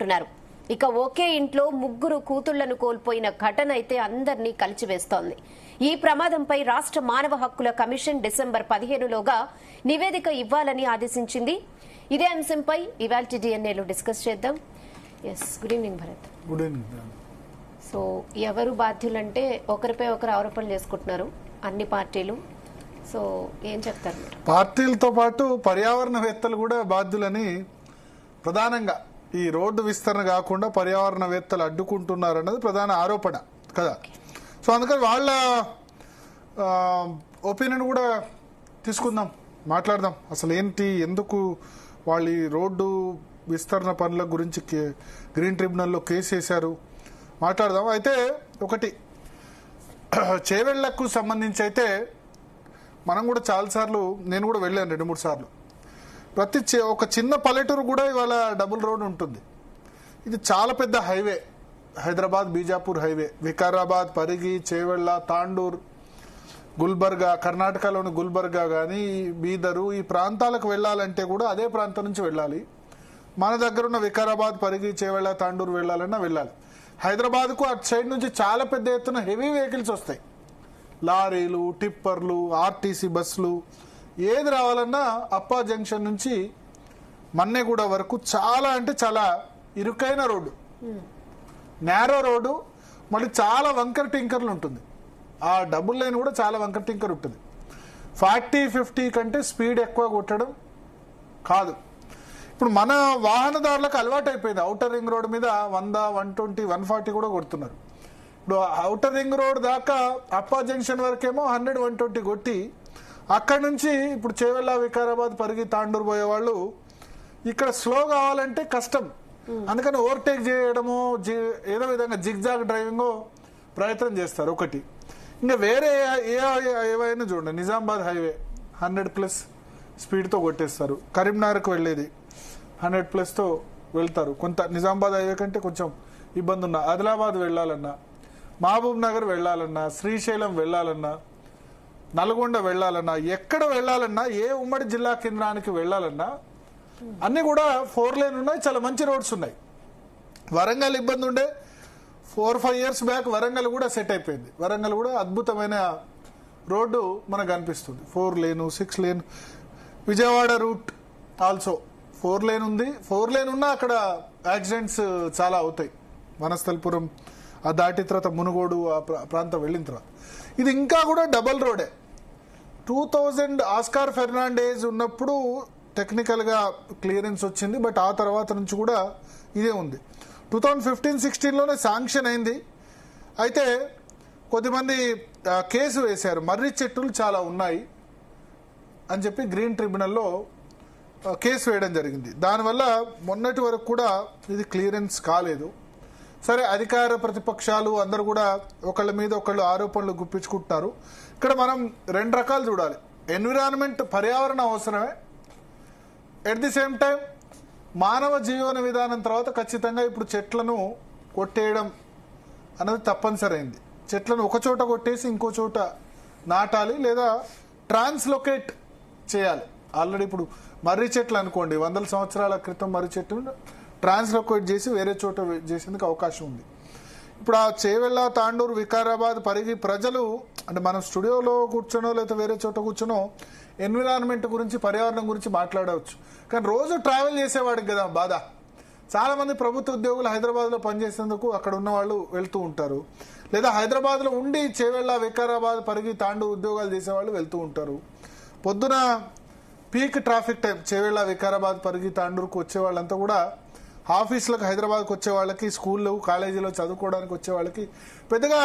అంటున్నారు. ఇక ఒకే ఇంట్లో ముగ్గురు కూతుళ్లను కోల్పోయిన ఘటన అయితే అందరినీ కలిచివేస్తోంది. ఈ ప్రమాదంపై రాష్ట్ర మానవ హక్కుల కమిషన్ డిసెంబర్ 15లోగా నివేదిక ఇవ్వాలని ఆదేశించింది. ఇదే అంశంపై ఇవాల్టి డిఎన్ఏలో డిస్కస్ చేద్దాం. Good evening Bharat. Good evening. So ఎవరు బాధ్యులంటే ఒకరిపై ఒకరు ఆరోపణలు చేసుకుంటున్నారు అన్ని పార్టీలు. సో ఏం చెప్తారు మీరు? పార్టీలతో పాటు పర్యావరణవేత్తలు కూడా బాధ్యులని ప్రధానంగా ఈ రోడ్డు విస్తరణ కాకుండా పర్యావరణవేత్తలు అడ్డుకుంటున్నారన్నది ప్రధాన ఆరోపణ కదా. సో అందుకని వాళ్ళ ఒపీనియన్ కూడా తీసుకుందాం, మాట్లాడదాం. అసలు ఏంటి, ఎందుకు వాళ్ళు ఈ రోడ్డు విస్తరణ పనుల గురించి గ్రీన్ ట్రిబ్యునల్లో కేసు వేశారు, మాట్లాడదాం. అయితే ఒకటి, చేవెళ్లకు సంబంధించి అయితే మనం కూడా చాలాసార్లు, నేను కూడా వెళ్ళాను 2-3 సార్లు. ఒక చిన్న పల్లెటూరు కూడా ఇవాళ డబుల్ రోడ్ ఉంటుంది. ఇది చాలా పెద్ద హైవే, హైదరాబాద్ బీజాపూర్ హైవే. వికారాబాద్, పరిగి, చేవెళ్ళ, తాండూర్, గుల్బర్గా, కర్ణాటకలోని గుల్బర్గా కానీ బీదరు ఈ ప్రాంతాలకు వెళ్ళాలంటే కూడా అదే ప్రాంతం నుంచి వెళ్ళాలి. మన దగ్గర ఉన్న వికారాబాద్, పరిగి, చేవెళ్ళ, తాండూరు వెళ్ళాలన్నా వెళ్ళాలి. హైదరాబాద్కు అటు సైడ్ నుంచి చాలా పెద్ద ఎత్తున హెవీ వెహికల్స్ వస్తాయి, లారీలు, టిప్పర్లు, ఆర్టీసీ బస్సులు. ఏది రావాలన్నా అప్పా జంక్షన్ నుంచి మన్నెగూడ వరకు చాలా అంటే చాలా ఇరుకైన రోడ్డు, నేరో రోడ్డు. మళ్ళీ చాలా వంకర టింకర్లు ఉంటుంది. ఆ డబుల్ లైన్ కూడా చాలా వంకర టింకర్ ఉంటుంది. 40-50 కంటే స్పీడ్ ఎక్కువ కొట్టడం కాదు. ఇప్పుడు మన వాహనదారులకు అలవాటు అయిపోయింది. ఔటర్ రింగ్ రోడ్ మీద 100, 120, 140 కూడా కొడుతున్నారు. ఇప్పుడు ఔటర్ రింగ్ రోడ్ దాకా అప్పా జంక్షన్ వరకేమో 100, 120 కొట్టి అక్కడి నుంచి ఇప్పుడు చేవెళ్ళ, వికారాబాద్, పరిగి, తాండూరు పోయే వాళ్ళు ఇక్కడ స్లో కావాలంటే కష్టం. అందుకని ఓవర్టేక్ చేయడము, ఏదో విధంగా జిగ్జాగ్ డ్రైవింగ్ ప్రయత్నం చేస్తారు. ఒకటి, ఇంకా వేరే ఏవైనా చూడండి, నిజామాబాద్ హైవే 100+ స్పీడ్తో కొట్టేస్తారు. కరీంనగర్కు వెళ్ళేది 100+తో వెళ్తారు. కొంత నిజామాబాద్ హైవే కంటే కొంచెం ఇబ్బంది ఉన్నా, ఆదిలాబాద్ వెళ్ళాలన్నా, మహబూబ్ నగర్ వెళ్ళాలన్నా, శ్రీశైలం వెళ్ళాలన్నా, నల్గొండ వెళ్ళాలన్నా, ఎక్కడ వెళ్ళాలన్నా, ఏ ఉమ్మడి జిల్లా కేంద్రానికి వెళ్ళాలన్నా అన్ని కూడా 4 లేన్ ఉన్నాయి. చాలా మంచి రోడ్స్ ఉన్నాయి. వరంగల్ ఇబ్బంది ఉండే 4-5 years బ్యాక్ వరంగల్ కూడా సెట్ అయిపోయింది. వరంగల్ కూడా అద్భుతమైన రోడ్డు మనకు కనిపిస్తుంది. 4 lane, 6 lane. Vijayawada route also 4 lane ఉంది. 4 లేన్ ఉన్నా అక్కడ యాక్సిడెంట్స్ చాలా అవుతాయి. వనస్థలిపురం ఆ దాటి తర్వాత మునుగోడు ఆ ప్రాంతం వెళ్ళిన తర్వాత ఇది ఇంకా కూడా డబల్ రోడే. 2000 ఆస్కార్ ఫెర్నాండేజ్ ఉన్నప్పుడు టెక్నికల్గా క్లియరెన్స్ వచ్చింది. బట్ ఆ తర్వాత నుంచి కూడా ఇదే ఉంది. 2015-16లోనే శాంక్షన్ అయింది. అయితే కొద్దిమంది కేసు వేశారు, మర్రి చెట్టులు చాలా ఉన్నాయి అని చెప్పి గ్రీన్ ట్రిబ్యునల్లో కేసు వేయడం జరిగింది. దానివల్ల మొన్నటి వరకు కూడా ఇది క్లియరెన్స్ కాలేదు. సరే, అధికార ప్రతిపక్షాలు అందరూ కూడా ఒకళ్ళ మీద ఒకళ్ళు ఆరోపణలు గుప్పించుకుంటున్నారు. ఇక్కడ మనం 2 రకాలు చూడాలి. ఎన్విరాన్మెంట్, పర్యావరణ అవసరమే. ఎట్ ది సేమ్ టైం మానవ జీవన విధానం తర్వాత ఖచ్చితంగా ఇప్పుడు చెట్లను కొట్టేయడం అనేది తప్పనిసరి అయింది. చెట్లను ఒక చోట కొట్టేసి ఇంకో చోట నాటాలి, లేదా ట్రాన్స్లొకేట్ చేయాలి. ఆల్రెడీ ఇప్పుడు మర్రి చెట్లు అనుకోండి, 100 సంవత్సరాల క్రితం మర్రి చెట్లు ట్రాన్స్లొకేట్ చేసి వేరే చోట చేసేందుకు అవకాశం ఉంది. ఇప్పుడు ఆ చేవెళ్ళ, తాండూరు, వికారాబాద్, పరిగి ప్రజలు అంటే మనం స్టూడియోలో కూర్చొనో లేదా వేరే చోట కూర్చొనో ఎన్విరాన్మెంట్ గురించి, పర్యావరణం గురించి మాట్లాడవచ్చు. కానీ రోజు ట్రావెల్ చేసేవాడికి కదా బాధ. చాలామంది ప్రభుత్వ ఉద్యోగులు హైదరాబాద్లో పనిచేసేందుకు అక్కడ ఉన్న వాళ్ళు వెళ్తూ ఉంటారు, లేదా హైదరాబాద్లో ఉండి చేవెళ్ళ, వికారాబాద్, పరిగి, తాండూరు ఉద్యోగాలు చేసేవాళ్ళు వెళ్తూ ఉంటారు. పొద్దున peak traffic time Chevella, Vikarabad, Parigi, తాండూరుకు వచ్చే వాళ్ళంతా కూడా ఆఫీసులకు హైదరాబాద్కి వచ్చే వాళ్ళకి, స్కూళ్ళు, కాలేజీలో చదువుకోవడానికి వచ్చే వాళ్ళకి పెద్దగా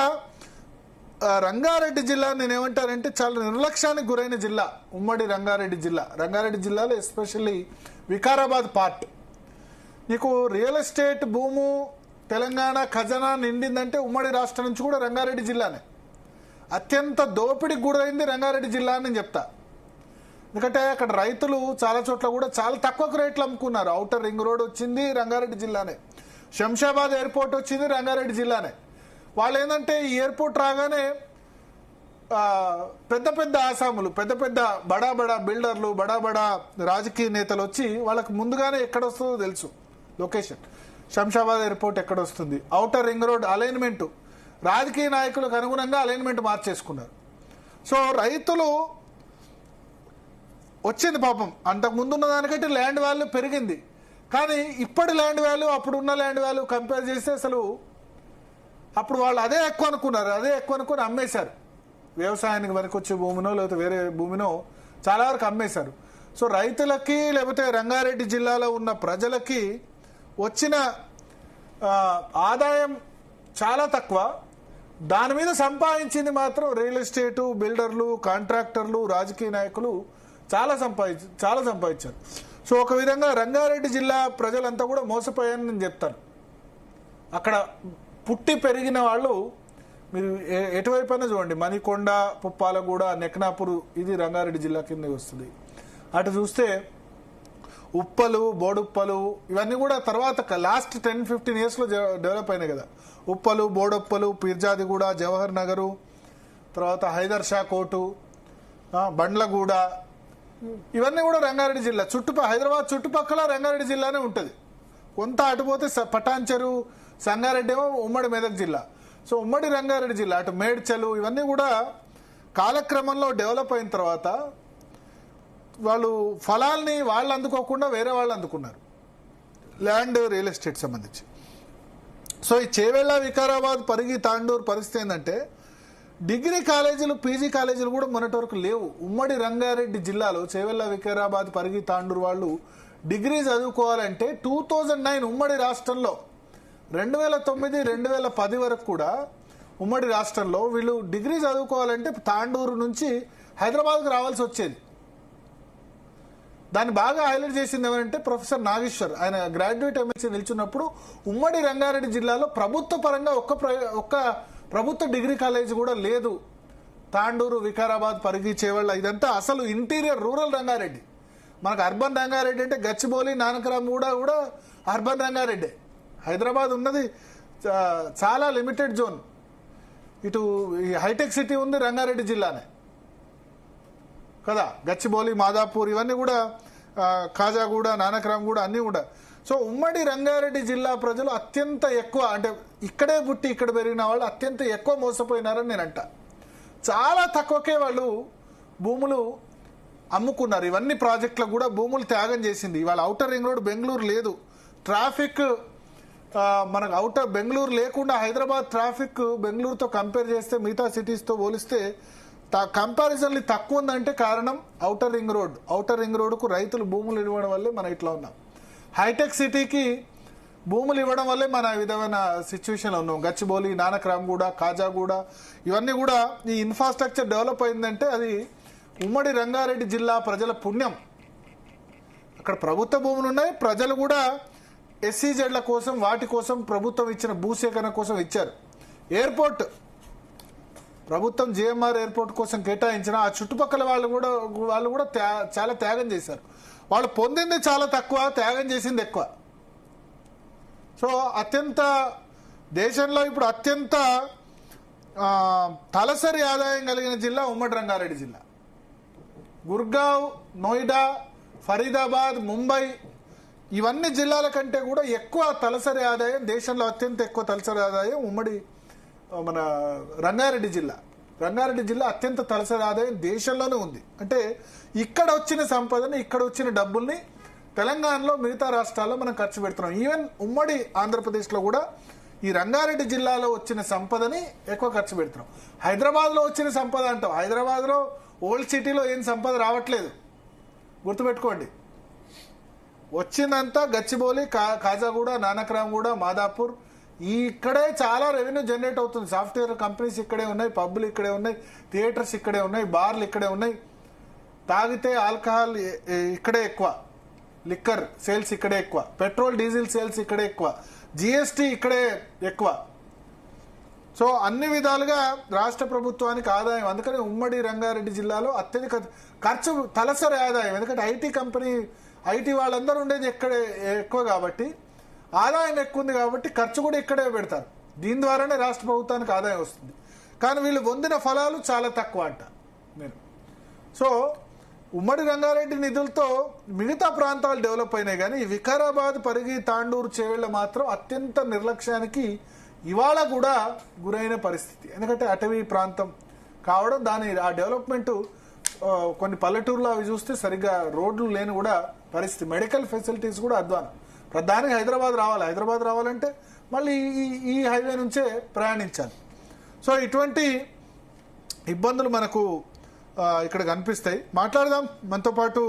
రంగారెడ్డి జిల్లా నేనేమంటానంటే చాలా నిర్లక్ష్యానికి గురైన జిల్లా ఉమ్మడి రంగారెడ్డి జిల్లా. రంగారెడ్డి జిల్లాలో ఎస్పెషల్లీ వికారాబాద్ పార్ట్. నీకు రియల్ ఎస్టేట్ భూము తెలంగాణ ఖజానా నిండిందంటే ఉమ్మడి రాష్ట్రం నుంచి కూడా రంగారెడ్డి జిల్లానే. అత్యంత దోపిడీకి గురైంది రంగారెడ్డి జిల్లా అని నేను చెప్తా. ఎందుకంటే అక్కడ రైతులు చాలా చోట్ల కూడా చాలా తక్కువ రేట్లు అమ్ముకున్నారు. ఔటర్ రింగ్ రోడ్ వచ్చింది రంగారెడ్డి జిల్లానే, శంషాబాద్ ఎయిర్పోర్ట్ వచ్చింది రంగారెడ్డి జిల్లానే. వాళ్ళు ఏంటంటే ఈ ఎయిర్పోర్ట్ రాగానే పెద్ద పెద్ద ఆసాములు, పెద్ద పెద్ద బడా బడా బిల్డర్లు, బడా బడా రాజకీయ నేతలు వచ్చి వాళ్ళకు ముందుగానే ఎక్కడ వస్తుందో తెలుసు లొకేషన్. శంషాబాద్ ఎయిర్పోర్ట్ ఎక్కడ వస్తుంది, ఔటర్ రింగ్ రోడ్ అలైన్మెంట్ రాజకీయ నాయకులకు అనుగుణంగా అలైన్మెంట్ మార్చేసుకున్నారు. సో రైతులు వచ్చింది పాపం, అంతకు ముందున్న దానికంటే ల్యాండ్ వాల్యూ పెరిగింది. కానీ ఇప్పటి ల్యాండ్ వాల్యూ అప్పుడున్న ల్యాండ్ వాల్యూ కంపేర్ చేస్తే అసలు అప్పుడు వాళ్ళు అదే ఎక్కువ అనుకున్నారు, అదే ఎక్కువ అనుకుని అమ్మేశారు. వ్యవసాయానికి వరకొచ్చే భూమినో లేకపోతే వేరే భూమినో చాలా వరకు అమ్మేశారు. సో రైతులకి లేకపోతే రంగారెడ్డి జిల్లాలో ఉన్న ప్రజలకి వచ్చిన ఆదాయం చాలా తక్కువ. దాని మీద సంపాదించింది మాత్రం రియల్ ఎస్టేటు, బిల్డర్లు, కాంట్రాక్టర్లు, రాజకీయ నాయకులు చాలా సంపాదించారు. సో ఒక విధంగా రంగారెడ్డి జిల్లా ప్రజలంతా కూడా మోసపోయారని నేను చెప్తాను. అక్కడ పుట్టి పెరిగిన వాళ్ళు మీరు ఎటువైపున చూడండి, మణికొండ, పుప్పాలగూడ, నెక్నాపూర్, ఇది రంగారెడ్డి జిల్లా కింద వస్తుంది. అటు చూస్తే ఉప్పలు, బోడుప్పలు ఇవన్నీ కూడా తర్వాత లాస్ట్ 10-15 yearsలో డెవలప్ అయినాయి కదా. ఉప్పలు, బోడుప్పలు, పీర్జాదిగూడ, జవహర్ నగరు, తర్వాత హైదర్ షా కోటు, బండ్లగూడ, ఇవన్నీ కూడా రంగారెడ్డి జిల్లా హైదరాబాద్ చుట్టుపక్కల రంగారెడ్డి జిల్లానే ఉంటుంది. కొంత అటుపోతే పటాన్చెరు, సంగారెడ్డి ఏమో ఉమ్మడి మెదక్ జిల్లా. సో ఉమ్మడి రంగారెడ్డి జిల్లా అటు మేడ్చలు ఇవన్నీ కూడా కాలక్రమంలో డెవలప్ అయిన తర్వాత వాళ్ళు ఫలాల్ని వాళ్ళు అందుకోకుండా వేరే వాళ్ళు అందుకున్నారు, ల్యాండ్, రియల్ ఎస్టేట్ సంబంధించి. సో ఈ చేవెళ్ళ, వికారాబాద్, పరిగి, తాండూరు పరిస్థితి ఏంటంటే డిగ్రీ కాలేజీలు, పీజీ కాలేజీలు కూడా మొన్నటి వరకు లేవు. ఉమ్మడి రంగారెడ్డి జిల్లాలో చేవెళ్ళ, వికారాబాద్, పరిగి, తాండూరు వాళ్ళు డిగ్రీ చదువుకోవాలంటే 2009 ఉమ్మడి రాష్ట్రంలో 2009-2010 వరకు కూడా ఉమ్మడి రాష్ట్రంలో వీళ్ళు డిగ్రీ చదువుకోవాలంటే తాండూరు నుంచి హైదరాబాద్కు రావాల్సి వచ్చేది. దాన్ని బాగా హైలైట్ చేసింది ఎవరంటే ప్రొఫెసర్ నాగేశ్వర్. ఆయన గ్రాడ్యుయేట్ ఎమ్మెల్సీ నిల్చున్నప్పుడు ఉమ్మడి రంగారెడ్డి జిల్లాలో ప్రభుత్వ పరంగా ఒక్క ప్రభుత్వ డిగ్రీ కాలేజ్ కూడా లేదు. తాండూరు, వికారాబాద్, పరిగి, చేవెళ్ళ ఇదంతా అసలు ఇంటీరియర్ రూరల్ రంగారెడ్డి. మనకు అర్బన్ రంగారెడ్డి అంటే గచ్చిబౌలి, నానక్రామ్ కూడా అర్బన్ రంగారెడ్డి. హైదరాబాద్ ఉన్నది చాలా లిమిటెడ్ జోన్. ఇటు హైటెక్ సిటీ ఉంది రంగారెడ్డి జిల్లానే కదా. గచ్చిబౌలి, మాదాపూర్ ఇవన్నీ కూడా, కాజాగూడ, నానక్రామ్ కూడా అన్నీ కూడా. సో ఉమ్మడి రంగారెడ్డి జిల్లా ప్రజలు అత్యంత ఎక్కువ, అంటే ఇక్కడే పుట్టి ఇక్కడ పెరిగిన వాళ్ళు అత్యంత ఎక్కువ మోసపోయినారని నేను అంట. చాలా తక్కువకే వాళ్ళు భూములు అమ్ముకున్నారు. ఇవన్నీ ప్రాజెక్టులకు కూడా భూములు త్యాగం చేసింది. ఇవాళ ఔటర్ రింగ్ రోడ్ బెంగళూరు లేదు, ట్రాఫిక్ మనకు ఔటర్ బెంగళూరు లేకుండా హైదరాబాద్ ట్రాఫిక్ బెంగళూరుతో కంపేర్ చేస్తే మిగతా సిటీస్తో పోలిస్తే కంపారిజన్లీ తక్కువ ఉందంటే కారణం outer ring road. Outer ring రోడ్కు రైతులు భూములు ఇవ్వడం వల్లే మనం ఇట్లా ఉన్నాం. హైటెక్ సిటీకి భూములు ఇవ్వడం వల్లే మన విధమైన సిచ్యువేషన్లో ఉన్నాం. గచ్చిబౌలి, నానక్రామ్గూడ, కాజాగూడ ఇవన్నీ కూడా ఈ ఇన్ఫ్రాస్ట్రక్చర్ డెవలప్ అయిందంటే అది ఉమ్మడి రంగారెడ్డి జిల్లా ప్రజల పుణ్యం. అక్కడ ప్రభుత్వ భూములు ఉన్నాయి, ప్రజలు కూడా ఎస్సీజెడ్ల కోసం వాటి కోసం ప్రభుత్వం ఇచ్చిన భూసేకరణ కోసం ఇచ్చారు. ఎయిర్పోర్ట్ ప్రభుత్వం జిఎంఆర్ ఎయిర్పోర్ట్ కోసం కేటాయించిన ఆ చుట్టుపక్కల వాళ్ళు కూడా చాలా త్యాగం చేశారు. వాళ్ళు పొందింది చాలా తక్కువ, త్యాగం చేసింది ఎక్కువ. సో అత్యంత దేశంలో ఇప్పుడు అత్యంత తలసరి ఆదాయం కలిగిన జిల్లా ఉమ్మడి రంగారెడ్డి జిల్లా. గుర్గావ్, నోయిడా, ఫరీదాబాద్, ముంబై ఇవన్నీ జిల్లాల కంటే కూడా ఎక్కువ తలసరి ఆదాయం, దేశంలో అత్యంత ఎక్కువ తలసరి ఆదాయం ఉమ్మడి మన రంగారెడ్డి జిల్లా. రంగారెడ్డి జిల్లా అత్యంత తలసరి ఆదాయం దేశంలోనే ఉంది. అంటే ఇక్కడ వచ్చిన సంపదని, ఇక్కడ వచ్చిన డబ్బుల్ని తెలంగాణలో మిగతా రాష్ట్రాల్లో మనం ఖర్చు పెడుతున్నాం. ఈవెన్ ఉమ్మడి ఆంధ్రప్రదేశ్లో కూడా ఈ రంగారెడ్డి జిల్లాలో వచ్చిన సంపదని ఎక్కువ ఖర్చు పెడుతున్నాం. హైదరాబాద్లో వచ్చిన సంపద అంటాం, హైదరాబాద్లో ఓల్డ్ సిటీలో ఏం సంపద రావట్లేదు, గుర్తుపెట్టుకోండి. వచ్చిందంతా గచ్చిబౌలి, కాజాగూడ, నానక్రామ్గూడ, మాదాపూర్ ఇక్కడే చాలా రెవెన్యూ జనరేట్ అవుతుంది. సాఫ్ట్వేర్ కంపెనీస్ ఇక్కడే ఉన్నాయి, పబ్బులు ఇక్కడే ఉన్నాయి, థియేటర్స్ ఇక్కడే ఉన్నాయి, బార్లు ఇక్కడే ఉన్నాయి. తాగితే ఆల్కహాల్ ఇక్కడే ఎక్కువ, లిక్కర్ సేల్స్ ఇక్కడే ఎక్కువ, పెట్రోల్ డీజిల్ సేల్స్ ఇక్కడే ఎక్కువ, జిఎస్టీ ఇక్కడే ఎక్కువ. సో అన్ని విధాలుగా రాష్ట్ర ప్రభుత్వానికి ఆదాయం. అందుకని ఉమ్మడి రంగారెడ్డి జిల్లాలో అత్యధిక ఖర్చు, తలసరి ఆదాయం. ఎందుకంటే ఐటీ వాళ్ళందరూ ఉండేది ఇక్కడే ఎక్కువ కాబట్టి ఆదాయం ఎక్కువ ఉంది కాబట్టి ఖర్చు కూడా ఇక్కడే పెడతారు. దీని ద్వారానే రాష్ట్ర ప్రభుత్వానికి ఆదాయం వస్తుంది. కానీ వీళ్ళు పొందిన ఫలాలు చాలా తక్కువ అంట నేను. సో ఉమ్మడి రంగారెడ్డి నిధులతో మిగతా ప్రాంతాలు డెవలప్ అయినాయి, కానీ వికారాబాద్, పరిగి, తాండూరు, చేవెళ్ళ మాత్రం అత్యంత నిర్లక్ష్యానికి ఇవాళ కూడా గురైన పరిస్థితి. ఎందుకంటే అటవీ ప్రాంతం కావడం, దాని ఆ డెవలప్మెంట్ కొన్ని పల్లెటూరులో అవి చూస్తే సరిగ్గా రోడ్లు లేని కూడా పరిస్థితి. మెడికల్ ఫెసిలిటీస్ కూడా అధ్వానం. ప్రధానికి హైదరాబాద్ రావాలంటే మళ్ళీ ఈ హైవే నుంచే ప్రయాణించాలి. సో ఇటువంటి ఇబ్బందులు మనకు ఇక్కడ కనిపిస్తాయి. మాట్లాడదాం. మనతో పాటు